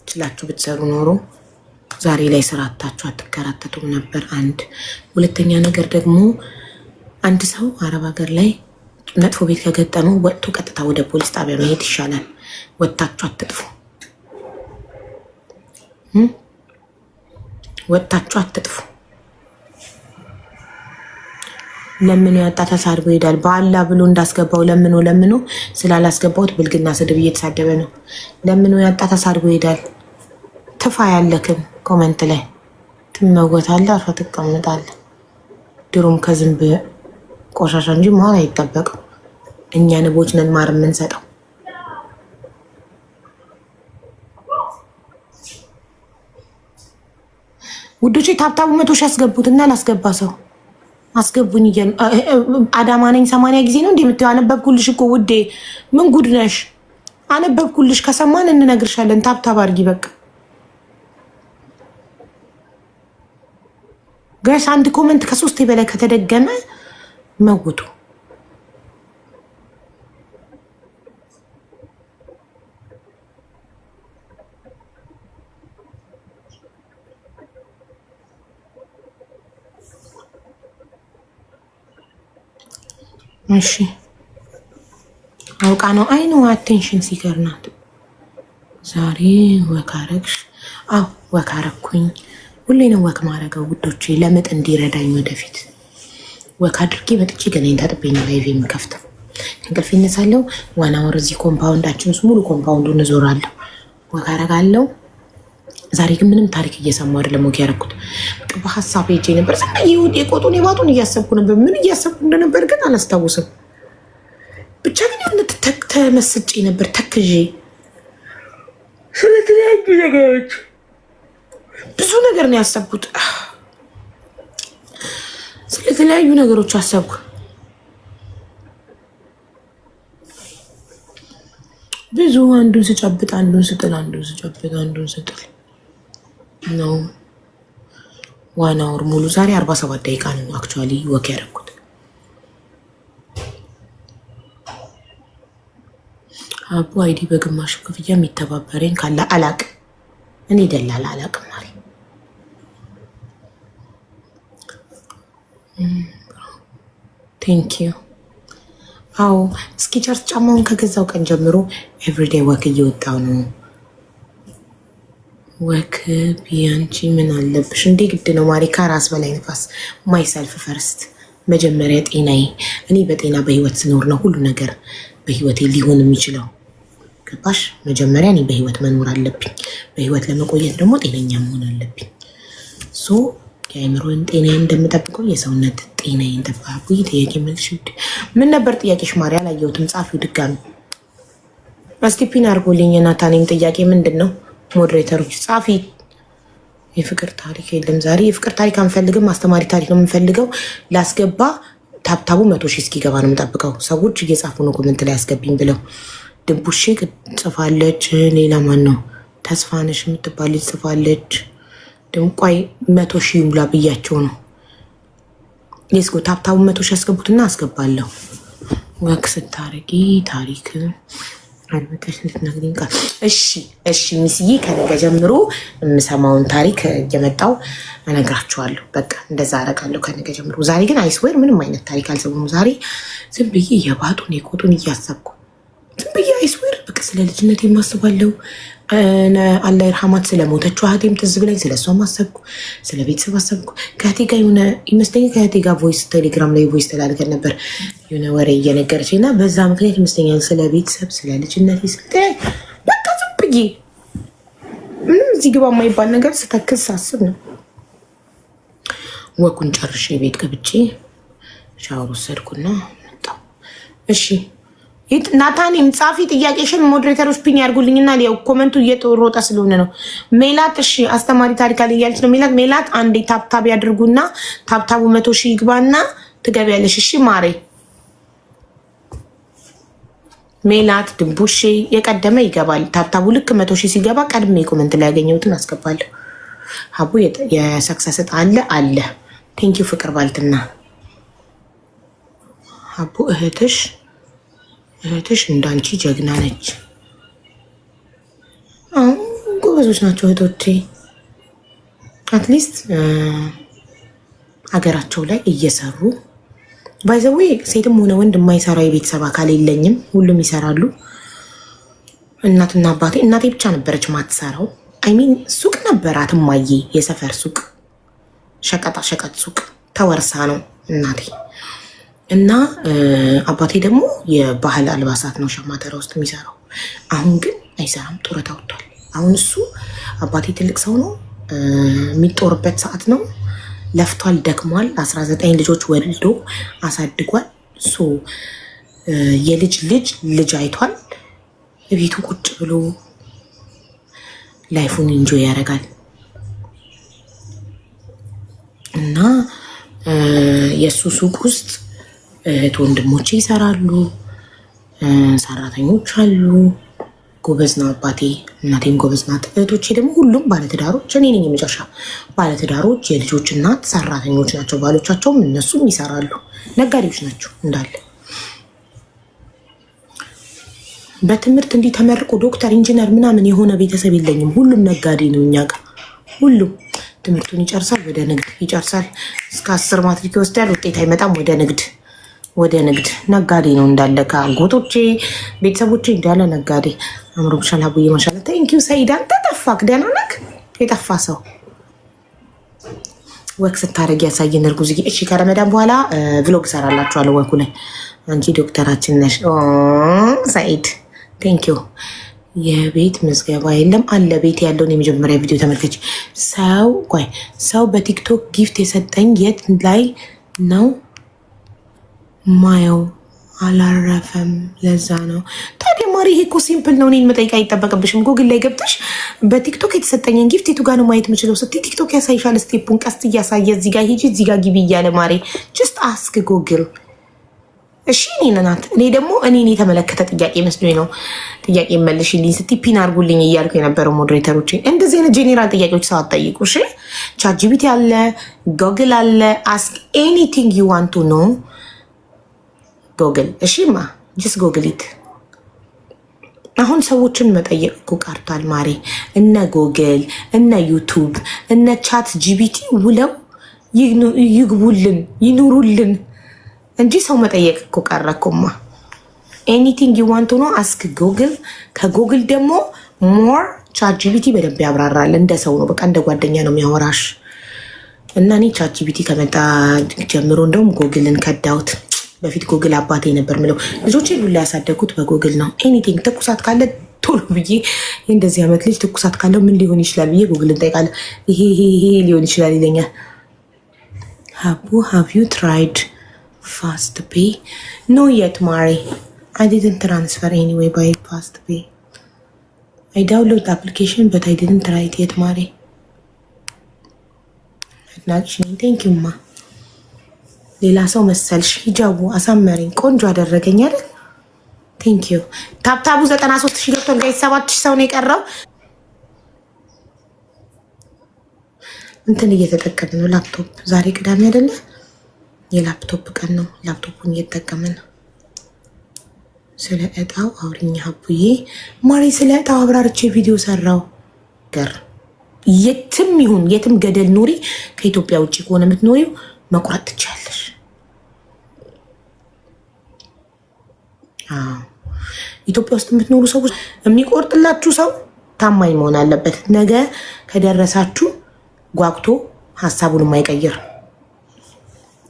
ችላችሁ ብትሰሩ ኖሮ ዛሬ ላይ ስራ አታችሁ አትከራተቱም ነበር። አንድ ሁለተኛ ነገር ደግሞ አንድ ሰው አረብ ሀገር ላይ መጥፎ ቤት ከገጠመው ወጥቶ ቀጥታ ወደ ፖሊስ ጣቢያ መሄድ ይሻላል። ወጥታችሁ አትጥፉ፣ ወጥታችሁ አትጥፉ። ለምኖ ያጣ ተሳድቦ ይሄዳል። በአላ ብሎ እንዳስገባው ለምኖ ስላላስገባውት ብልግና ስድብ እየተሳደበ ነው። ለምኖ ያጣ ተሳድቦ ይሄዳል። ትፋ ያለክም ኮመንት ላይ ትመወታለህ፣ አርፈህ ትቀመጣለህ። ድሮም ከዝንብ ቆሻሻ እንጂ መሆን አይጠበቅም። እኛ ንቦች ነን ማር የምንሰጠው። ውዶቼ ታብታቡ 100 ሺህ ያስገቡት እና ላስገባ ሰው አስገቡኝ እያሉ አዳማ ነኝ 80 ጊዜ ነው እንደምትይው። አነበብኩልሽ እኮ ውዴ፣ ምን ጉድ ነሽ? አነበብኩልሽ። ከሰማን እንነግርሻለን። ታብታብ አድርጊ በቃ ጋይስ። አንድ ኮመንት ከ3 በላይ ከተደገመ መውቱ። እሺ አውቃ ነው። አይ ነው አቴንሽን ሲከር ናት። ዛሬ ወካረግሽ? አዎ ወካረኩኝ። ሁሌ ነው ወክ ማረገው ውዶቼ፣ ለምጥ እንዲረዳኝ ወደፊት ወክ አድርጌ መጥቼ ገናኝ ታጥቤ ነው ላይቭ የምከፍተው። እንቅልፍ ይነሳለሁ። ዋና ወር እዚህ ኮምፓውንዳችን ውስጥ ሙሉ ኮምፓውንዱን እዞራለሁ፣ ወክ አረጋለሁ። ዛሬ ግን ምንም ታሪክ እየሰማሁ አይደለም ወክ ያረኩት። በሀሳብ ሄጄ ነበር። ይሁን የቆጡን የባጡን እያሰብኩ ነበር። ምን እያሰብኩ እንደነበር ግን አላስታውስም። ብቻ ግን የሆነ ተመስጬ ነበር ተክዤ ስለተለያዩ ነገሮች ብዙ ነገር ነው ያሰብኩት። ስለተለያዩ ነገሮች አሰብኩ። ብዙ አንዱን ስጨብጥ አንዱን ስጥል፣ አንዱን ስጨብጥ አንዱን ስጥል ነው። ዋና ወር ሙሉ ዛሬ 47 ደቂቃ ነው አክቹዋሊ ወክ ያደረኩት። አቡ አይዲ በግማሽ ክፍያ የሚተባበረኝ ካለ አላቅም። እኔ ደላላ አላቅም ማለት ቴንክ ዩ። አዎ እስኪ ቸርች ጫማውን ከገዛው ቀን ጀምሮ ኤቭሪዴይ ወክ እየወጣው ነው። ወክ ቢያንቺ ምን አለብሽ እንዴ? ግድ ነው ማሪ። ከራስ በላይ ንፋስ። ማይሰልፍ ፈርስት። መጀመሪያ ጤናዬ። እኔ በጤና በህይወት ስኖር ነው ሁሉ ነገር በህይወቴ ሊሆን የሚችለው። ገባሽ? መጀመሪያ እኔ በህይወት መኖር አለብኝ። በህይወት ለመቆየት ደግሞ ጤነኛ መሆን አለብኝ። ሶ የአእምሮን ጤናዬ እንደምጠብቀው የሰውነት ጤናዬን ጠባቁ። ጥያቄ መልሽ። ምን ነበር ጥያቄሽ ማሪ? አላየሁትም። ጻፊው ድጋሚ ስቲፒን አድርጎልኝ። ናታኔም ጥያቄ ምንድን ነው? ሞዴሬተሮች ጻፊ። የፍቅር ታሪክ የለም ዛሬ። የፍቅር ታሪክ አንፈልግም፣ አስተማሪ ታሪክ ነው የምንፈልገው። ላስገባ ታብታቡ 100 ሺህ እስኪገባ ነው የምጠብቀው። ሰዎች እየጻፉ ነው ኮመንት ላይ ያስገቢኝ ብለው። ድንቡሼ ጽፋለች። ሌላ ማን ነው? ተስፋነሽ የምትባል ጽፋለች። ድንቋይ 100 ሺህ ይሙላ ብያቸው ነው። ሌስጎ ታብታቡ 100 ሺህ ያስገቡትና አስገባለሁ። ወክ ስታረጊ ታሪክ አልበቀሽ ልትነግሪኝ ቃል። እሺ ሚስዬ፣ ከነገ ጀምሮ የምሰማውን ታሪክ እየመጣው እነግራችኋለሁ። በቃ እንደዛ አደርጋለሁ ከነገ ጀምሮ። ዛሬ ግን አይስዌር ምንም አይነት ታሪክ አልሰማሁም። ዛሬ ዝም ብዬ የባጡን የቆጡን እያሰብኩ ዝም ብዬ አይስዌር በቃ ስለ ልጅነት የማስባለው አላህ ይርሐማት ስለሞተችው እህቴም ትዝ ብላኝ ስለሷም አሰብኩ፣ ስለ ቤተሰብ አሰብኩ። ከእህቴ ጋር የሆነ ይመስለኛል ከእህቴ ጋር ቮይስ ቴሌግራም ላይ ቮይስ ተላልከን ነበር የሆነ ወሬ እየነገረች እና በዛ ምክንያት ይመስለኛል ስለ ቤተሰብ ስለ ልጅነት ስለተለያዩ በቃ ዝም ብዬ ምንም እዚህ ግባ የማይባል ነገር ስተክዝ ሳስብ ነው። ወኩን ጨርሼ ቤት ገብቼ ሻወር ወሰድኩና መጣሁ። እሺ ናታኒም ጻፊ ጥያቄሽን ሞዴሬተሮች ፒን ያርጉልኝና ሊያው ኮመንቱ እየተሮጠ ስለሆነ ነው። ሜላት እሺ አስተማሪ ታሪክ አለ እያለች ነው። ሜላት አንዴ ታብታብ ያድርጉና ታብታቡ 100 ሺህ ይግባና ትገቢያለሽ። እሺ ማሬ ሜላት ድንቡሼ የቀደመ ይገባል። ታብታቡ ልክ 100 ሺህ ሲገባ ቀድሜ ኮመንት ላይ ያገኘሁትን አስገባለሁ። ሀቡ የሰክሰስ አለ። ቴንኪው ፍቅር ባልትና ሀቡ እህትሽ እንዳንቺ ጀግና ነች። ጎበዞች ናቸው እህቶቼ። አትሊስት ሀገራቸው ላይ እየሰሩ ባይዘዌ ሴትም ሆነ ወንድ የማይሰራ የቤተሰብ አካል የለኝም። ሁሉም ይሰራሉ። እናትና አባቴ እናቴ ብቻ ነበረች ማትሰራው። አይሚን ሱቅ ነበራት እማዬ፣ የሰፈር ሱቅ፣ ሸቀጣ ሸቀጥ ሱቅ ተወርሳ ነው እናቴ። እና አባቴ ደግሞ የባህል አልባሳት ነው ሸማተራ ውስጥ የሚሰራው። አሁን ግን አይሰራም፣ ጡረታ ወጥቷል። አሁን እሱ አባቴ ትልቅ ሰው ነው፣ የሚጦርበት ሰዓት ነው። ለፍቷል፣ ደክሟል። 19 ልጆች ወልዶ አሳድጓል። የልጅ ልጅ ልጅ አይቷል። ቤቱ ቁጭ ብሎ ላይፉን ኢንጆይ ያደርጋል። እና የእሱ ሱቅ ውስጥ እህት ወንድሞቼ ይሰራሉ፣ ሰራተኞች አሉ። ጎበዝ ነው አባቴ፣ እናቴም ጎበዝ ናት። እህቶቼ ደግሞ ሁሉም ባለትዳሮች፣ እኔ ነኝ የመጨረሻ ባለትዳሮች፣ የልጆች እናት፣ ሰራተኞች ናቸው። ባሎቻቸውም እነሱም ይሰራሉ፣ ነጋዴዎች ናቸው እንዳለ። በትምህርት እንዲህ ተመርቆ ዶክተር፣ ኢንጂነር ምናምን የሆነ ቤተሰብ የለኝም። ሁሉም ነጋዴ ነው እኛ ጋር። ሁሉም ትምህርቱን ይጨርሳል፣ ወደ ንግድ ይጨርሳል። እስከ 10 ማትሪክ ይወስዳል፣ ውጤት አይመጣም፣ ወደ ንግድ ነጋዴ ነው እንዳለ። ከአጎቶቼ ቤተሰቦቼ እንዳለ ነጋዴ። አምሮ ብሻል አቡዬ ማሻላ። ቴንኪዩ ሰይድ። አንተ ጠፋክ፣ ደህና ነህ? የጠፋ ሰው ወክ ስታደርግ ያሳየን እርጉዝ። እሺ ከረመዳን በኋላ ቭሎግ ሰራላችኋለሁ ወኩ ላይ። አንቺ ዶክተራችን ነሽ ሰይድ። ቴንኪዩ። የቤት ምዝገባ የለም አለ። ቤት ያለውን የመጀመሪያ ቪዲዮ ተመልከች። ሰው በቲክቶክ ጊፍት የሰጠኝ የት ላይ ነው ማየው? አላረፈም። ለዛ ነው ታዲያ ማሪ። ይሄ እኮ ሲምፕል ነው። እኔን መጠየቅ አይጠበቅብሽም። ጉግል ላይ ገብተሽ በቲክቶክ የተሰጠኝን ጊፍት የቱ ጋር ነው ማየት የምችለው ስትይ ቲክቶክ ያሳይሻል። ስቴፑን ቀስት እያሳየ እዚህ ጋር ሂጂ፣ እዚህ ጋር ግቢ እያለ ማሪ። ጀስት አስክ ጉግል። እሺ እኔ ናት። እኔ ደግሞ እኔን የተመለከተ ጥያቄ መስሎኝ ነው ጥያቄ መልሽልኝ ስትይ ፒን አርጉልኝ እያልኩ የነበረው ሞዴሬተሮች። እንደዚህ አይነት ጄኔራል ጥያቄዎች ሰው አትጠይቁ። እሺ ቻት ጂፒቲ አለ፣ ጉግል አለ። አስክ ኤኒቲንግ ዩ ዋንት ቱ ኖ ጎግል። እሺማ ጅስ ጎግሊት። አሁን ሰዎችን መጠየቅ እኮ ቀርቷል ማሬ። እነ ጎግል እነ ዩቱብ እነ ቻት ጂቢቲ ውለው ይግቡልን ይኑሩልን እንጂ ሰው መጠየቅ እኮ ቀረኩማ። ኤኒቲንግ ዩ ዋንት ኖ አስክ ጎግል። ከጎግል ደግሞ ሞር ቻት ጂቢቲ በደንብ ያብራራል። እንደ ሰው ነው፣ በቃ እንደ ጓደኛ ነው የሚያወራሽ። እና እኔ ቻት ጂቢቲ ከመጣ ጀምሮ እንደውም ጎግልን ከዳውት። በፊት ጎግል አባቴ ነበር ምለው። ልጆቼ ሁሉ ያሳደጉት በጎግል ነው። ኤኒቲንግ ትኩሳት ካለ ቶሎ ብዬ እንደዚህ ዓመት ልጅ ትኩሳት ካለው ምን ሊሆን ይችላል ብዬ ጎግልን ጠይቃለሁ። ይሄ ሊሆን ይችላል ይለኛል። ሃቭ ዩ ትራይድ ፋስት ፔይ? ኖ የት ማሪ። አይ ዲድንት ትራንስፈር ኤኒዌይ ባይ ፋስት ፔይ። አይ ዳውንሎድ አፕሊኬሽን በት አይ ዲድንት ትራይ ኢት የት ማሪ። አድናቂሽ ቴንክ ዩ ማ። ሌላ ሰው መሰልሽ። ሂጃቡ አሳመረኝ፣ ቆንጆ አደረገኝ አይደል? ቴንክ ዩ። ታብታቡ 93,000 ገብቷል ጋይስ። 7,000 ሰው ነው የቀረው። እንትን እየተጠቀምን ነው ላፕቶፕ። ዛሬ ቅዳሜ አይደለ? የላፕቶፕ ቀን ነው። ላፕቶፑን እየተጠቀምን ነው። ስለ እጣው አውሪኝ ሀቡዬ ማሪ። ስለ እጣው አብራርቼ ቪዲዮ ሰራው። ገር የትም ይሁን የትም ገደል ኑሪ፣ ከኢትዮጵያ ውጭ ከሆነ የምትኖሪው መቁረጥ ትችያለሽ። ኢትዮጵያ ውስጥ የምትኖሩ ሰዎች የሚቆርጥላችሁ ሰው ታማኝ መሆን አለበት። ነገ ከደረሳችሁ ጓጉቶ ሀሳቡን የማይቀይር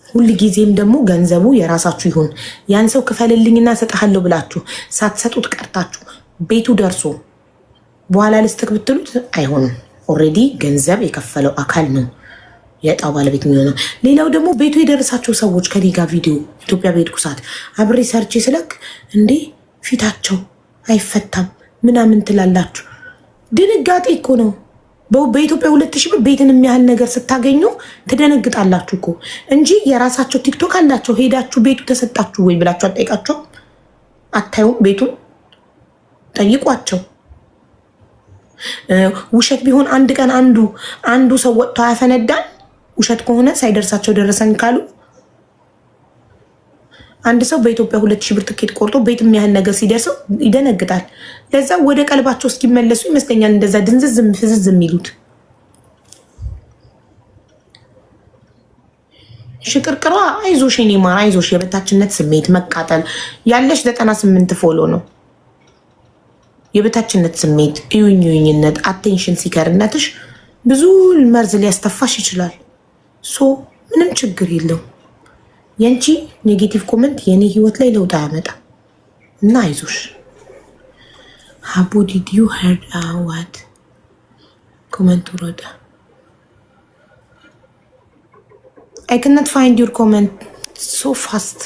ሁል ጊዜም ደግሞ ገንዘቡ የራሳችሁ ይሁን። ያን ሰው ክፈልልኝና ሰጥሃለሁ ብላችሁ ሳትሰጡት ቀርታችሁ ቤቱ ደርሶ በኋላ ልስጥክ ብትሉት አይሆንም። ኦልሬዲ ገንዘብ የከፈለው አካል ነው የዕጣው ባለቤት የሚሆነው። ሌላው ደግሞ ቤቱ የደረሳቸው ሰዎች ከኔ ጋር ቪዲዮ ኢትዮጵያ በሄድኩ ሰዓት አብሬ ሰርቼ ስለክ እንዴ ፊታቸው አይፈታም ምናምን ትላላችሁ። ድንጋጤ እኮ ነው። በኢትዮጵያ 2,000 ብር ቤትን የሚያህል ነገር ስታገኙ ትደነግጣላችሁ እኮ እንጂ የራሳቸው ቲክቶክ አላቸው። ሄዳችሁ ቤቱ ተሰጣችሁ ወይ ብላችሁ አጠይቃቸው። አታዩም? ቤቱን ጠይቋቸው። ውሸት ቢሆን አንድ ቀን አንዱ ሰው ወጥቶ አያፈነዳን። ውሸት ከሆነ ሳይደርሳቸው ደረሰን ካሉ አንድ ሰው በኢትዮጵያ 2000 ብር ትኬት ቆርጦ ቤት የሚያህል ነገር ሲደርሰው ይደነግጣል። ለዛ ወደ ቀልባቸው እስኪመለሱ ይመስለኛል እንደዛ ድንዝዝ ፍዝዝ የሚሉት። ሽቅርቅሯ አይዞሽ የኔ ማር አይዞሽ። የበታችነት ስሜት መቃጠል ያለሽ 98 ፎሎ ነው። የበታችነት ስሜት እዩኝነት አቴንሽን ሲከርነትሽ ብዙ መርዝ ሊያስተፋሽ ይችላል። ሶ ምንም ችግር የለው። የንቺ ኔጌቲቭ ኮመንት የኔ ህይወት ላይ ለውጥ አያመጣ እና አይዞሽ። ሀቡ ዲድ ዩ ሄርድ ዋት ኮመንት ወረደ። I cannot find your comment so fast.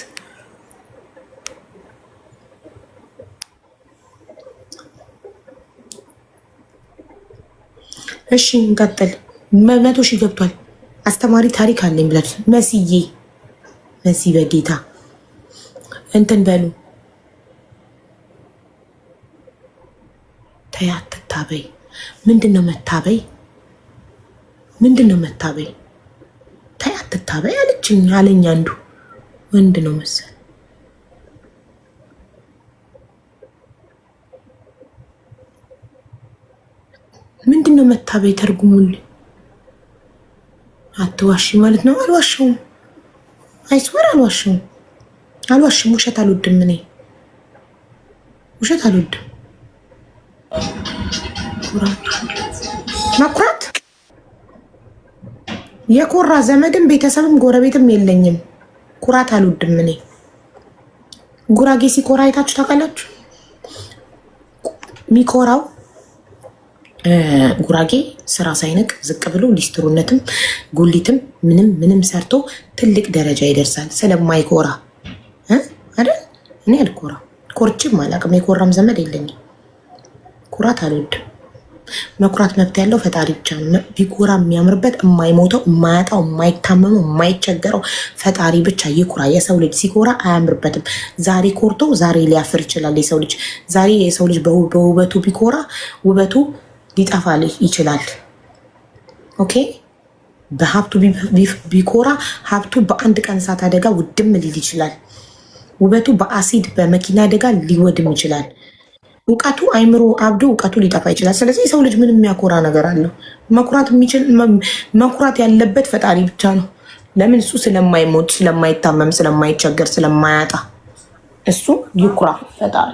እሺ እንቀጥል። 100,000 ገብቷል። አስተማሪ ታሪክ አለኝ ብላችሁ መሲ በጌታ እንትን በሉ። ተይ አትታበይ። ምንድነው መታበይ? ተይ አትታበይ አለችኝ አለኝ አንዱ ወንድ ነው መሰል። ምንድነው መታበይ? ተርጉሙልኝ። አትዋሺ ማለት ነው። አልዋሽም። አይስወር አልዋሽም። ውሸት አልወድም። እኔ ውሸት አልወድም። መኩራት የኮራ ዘመድም ቤተሰብም ጎረቤትም የለኝም። ኩራት አልወድም። እኔ ጉራጌ ሲኮራ አይታችሁ ታውቃላችሁ? ሚኮራው ጉራጌ ስራ ሳይንቅ ዝቅ ብሎ ሊስትሩነትም ጉሊትም ምንም ሰርቶ ትልቅ ደረጃ ይደርሳል። ስለማይኮራ አይደል? እኔ አልኮራ ኮርችም አላውቅም። የኮራም ዘመድ የለኝም። ኩራት አልወድም። መኩራት መብት ያለው ፈጣሪ ብቻ ነው። ቢኮራ የሚያምርበት የማይሞተው የማያጣው የማይታመመው የማይቸገረው ፈጣሪ ብቻ ይኩራ። የሰው ልጅ ሲኮራ አያምርበትም። ዛሬ ኮርቶ ዛሬ ሊያፍር ይችላል። የሰው ልጅ ዛሬ የሰው ልጅ በውበቱ ቢኮራ ውበቱ ሊጠፋ ይችላል። ኦኬ። በሀብቱ ቢኮራ ሀብቱ በአንድ ቀን እሳት አደጋ ውድም ሊል ይችላል። ውበቱ በአሲድ በመኪና አደጋ ሊወድም ይችላል። እውቀቱ አይምሮ አብዶ እውቀቱ ሊጠፋ ይችላል። ስለዚህ የሰው ልጅ ምንም የሚያኮራ ነገር አለው? መኩራት ያለበት ፈጣሪ ብቻ ነው። ለምን? እሱ ስለማይሞት ስለማይታመም ስለማይቸገር ስለማያጣ እሱ ይኩራ ፈጣሪ።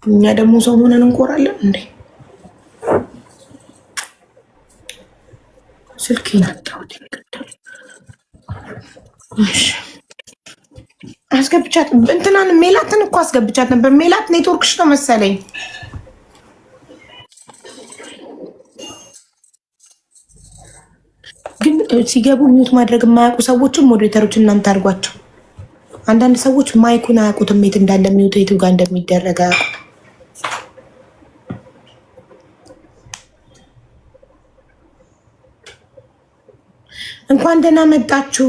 እኛ ደግሞ ሰው ሆነን እንኮራለን እንዴ? ስልክ ናጣሁት። አስገብቻት እንትናን ሜላትን እኮ አስገብቻት ነበር። ሜላት ኔትወርክሽ ነው መሰለኝ። ግን ሲገቡ ሚዩት ማድረግ የማያውቁ ሰዎችም ሞዴሬተሮች እናንተ አድርጓቸው። አንዳንድ ሰዎች ማይኩን አያውቁትም፣ የት እንዳለ ሚዩት የቱ ጋር እንደሚደረግ አያውቁት። እንኳን ደህና መጣችሁ።